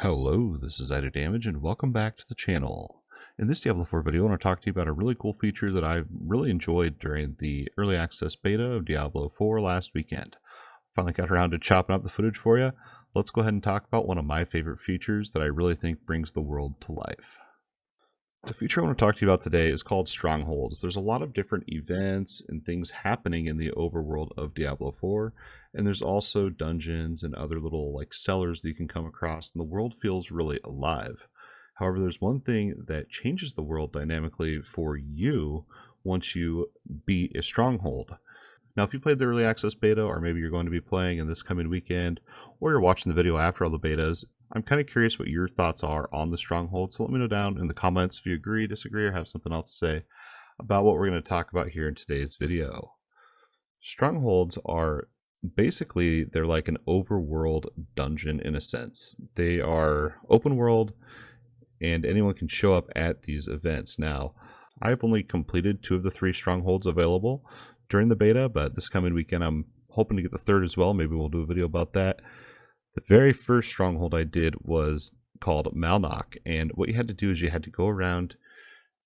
Hello, this is Idodmg and welcome back to the channel. In this Diablo 4 video, I want to talk to you about a really cool feature that I really enjoyed during the early access beta of Diablo 4 last weekend. Finally got around to chopping up the footage for you. Let's go ahead and talk about one of my favorite features that I really think brings the world to life. The feature I want to talk to you about today is called Strongholds. There's a lot of different events and things happening in the overworld of Diablo 4, and there's also dungeons and other little cellars that you can come across, and the world feels really alive. However, there's one thing that changes the world dynamically for you once you beat a stronghold. Now, if you played the early access beta, or maybe you're going to be playing in this coming weekend, or you're watching the video after all the betas, I'm kind of curious what your thoughts are on the stronghold. So let me know down in the comments if you agree, disagree, or have something else to say about what we're going to talk about here in today's video. Strongholds are basically, they're like an overworld dungeon in a sense. They are open world, and anyone can show up at these events. Now, I've only completed 2 of the 3 strongholds available during the beta, but this coming weekend I'm hoping to get the 3rd as well. Maybe we'll do a video about that. The very first stronghold I did was called Malnoc, and what you had to do is you had to go around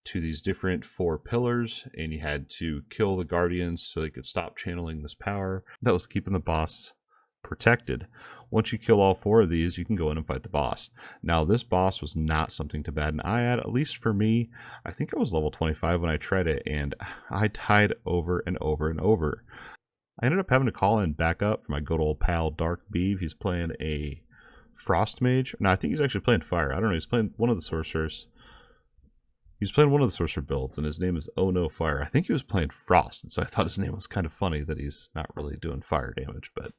to these different 4 pillars, and you had to kill the guardians so they could stop channeling this power that was keeping the boss protected. Once you kill all 4 of these, you can go in and fight the boss. Now, this boss was not something to bat an eye at least for me. I think I was level 25 when I tried it, and I died over and over and over. I ended up having to call in backup for my good old pal Dark Beeve. He's playing a Frost Mage. No, I think he's actually playing Fire. I don't know. He's playing one of the sorcerers. He's playing one of the sorcerer builds, and his name is Oh No Fire. I think he was playing Frost, and so I thought his name was kind of funny that he's not really doing fire damage, but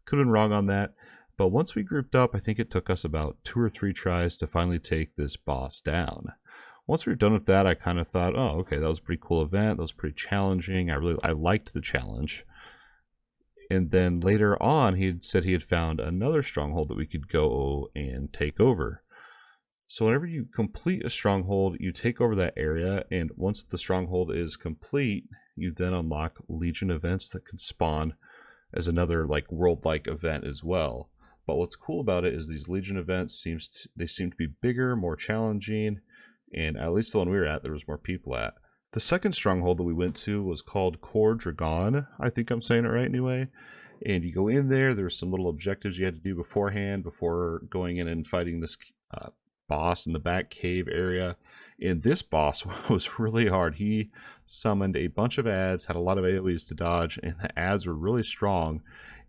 could have been wrong on that. But once we grouped up, I think it took us about 2 or 3 tries to finally take this boss down. Once we were done with that, I kind of thought, oh, okay, that was a pretty cool event. That was pretty challenging. I liked the challenge. And then later on, he had said he had found another stronghold that we could go and take over. So whenever you complete a stronghold, you take over that area, and once the stronghold is complete, you then unlock Legion events that can spawn as another world-like event as well. But what's cool about it is these Legion events seem to be bigger, more challenging, and at least the one we were at, there was more people at. The second stronghold that we went to was called Core Dragon. I think I'm saying it right anyway. And you go in there, there's some little objectives you had to do beforehand before going in and fighting this boss in the back cave area. And this boss was really hard. He summoned a bunch of ads, had a lot of AoEs to dodge, and the ads were really strong.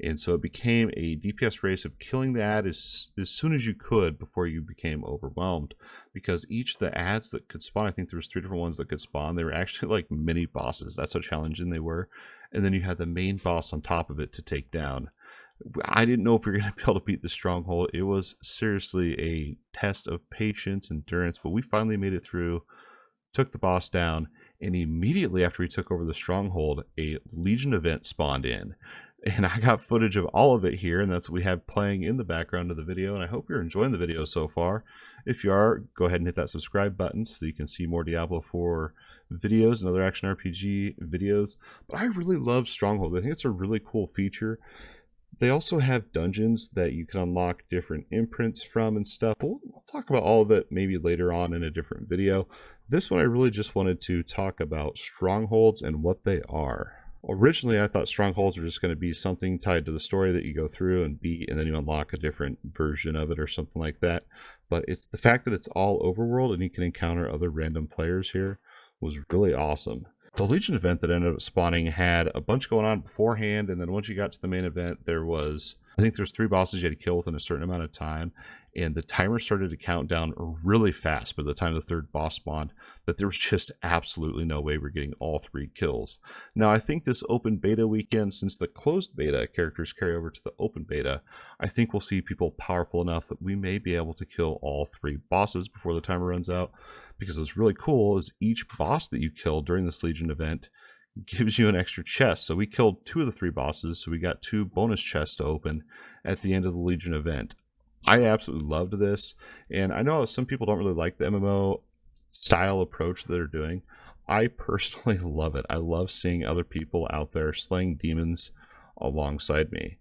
And so it became a DPS race of killing the ad as soon as you could before you became overwhelmed. Because each of the ads that could spawn, I think there was 3 different ones that could spawn, they were actually like mini bosses. That's how challenging they were. And then you had the main boss on top of it to take down. I didn't know if we were going to be able to beat the stronghold. It was seriously a test of patience, endurance, but we finally made it through, took the boss down, and immediately after we took over the stronghold, a Legion event spawned in. And I got footage of all of it here, and that's what we have playing in the background of the video, and I hope you're enjoying the video so far. If you are, go ahead and hit that subscribe button so you can see more Diablo 4 videos and other action RPG videos. But I really love Stronghold. I think it's a really cool feature. They also have dungeons that you can unlock different imprints from and stuff. We'll talk about all of it maybe later on in a different video. This one I really just wanted to talk about strongholds and what they are. Originally, I thought strongholds were just going to be something tied to the story that you go through and beat, and then you unlock a different version of it or something like that. But it's the fact that it's all overworld and you can encounter other random players here was really awesome. The Legion event that ended up spawning had a bunch going on beforehand, and then once you got to the main event, I think there's 3 bosses you had to kill within a certain amount of time, and the timer started to count down really fast by the time the 3rd boss spawned, that there was just absolutely no way we're getting all 3 kills. Now, I think this open beta weekend, since the closed beta characters carry over to the open beta, I think we'll see people powerful enough that we may be able to kill all 3 bosses before the timer runs out. Because what's really cool is each boss that you kill during this Legion event gives you an extra chest. So we killed 2 of the 3 bosses, so we got 2 bonus chests to open at the end of the Legion event. I absolutely loved this, and I know some people don't really like the MMO style approach that they're doing. I personally love it. I love seeing other people out there slaying demons alongside me.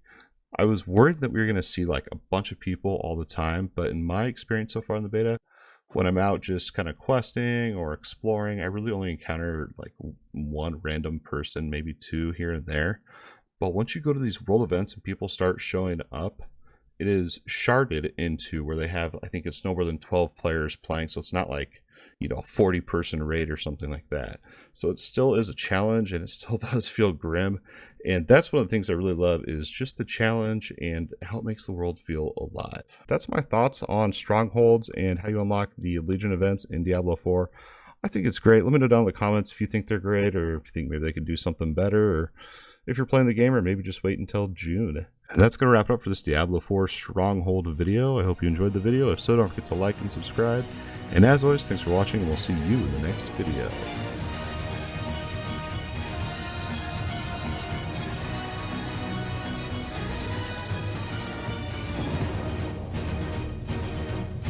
I was worried that we were going to see like a bunch of people all the time, but in my experience so far in the beta, when I'm out just kind of questing or exploring, I really only encounter like one random person, maybe two here and there. But once you go to these world events and people start showing up, it is sharded into where they have, I think it's no more than 12 players playing. So it's not like, you know, a 40-person raid or something like that. So it still is a challenge and it still does feel grim. And that's one of the things I really love is just the challenge and how it makes the world feel alive. That's my thoughts on Strongholds and how you unlock the Legion events in Diablo 4. I think it's great. Let me know down in the comments if you think they're great or if you think maybe they could do something better, or if you're playing the game, or maybe just wait until June. And that's going to wrap it up for this Diablo 4 Stronghold video. I hope you enjoyed the video. If so, don't forget to like and subscribe. And as always, thanks for watching, and we'll see you in the next video.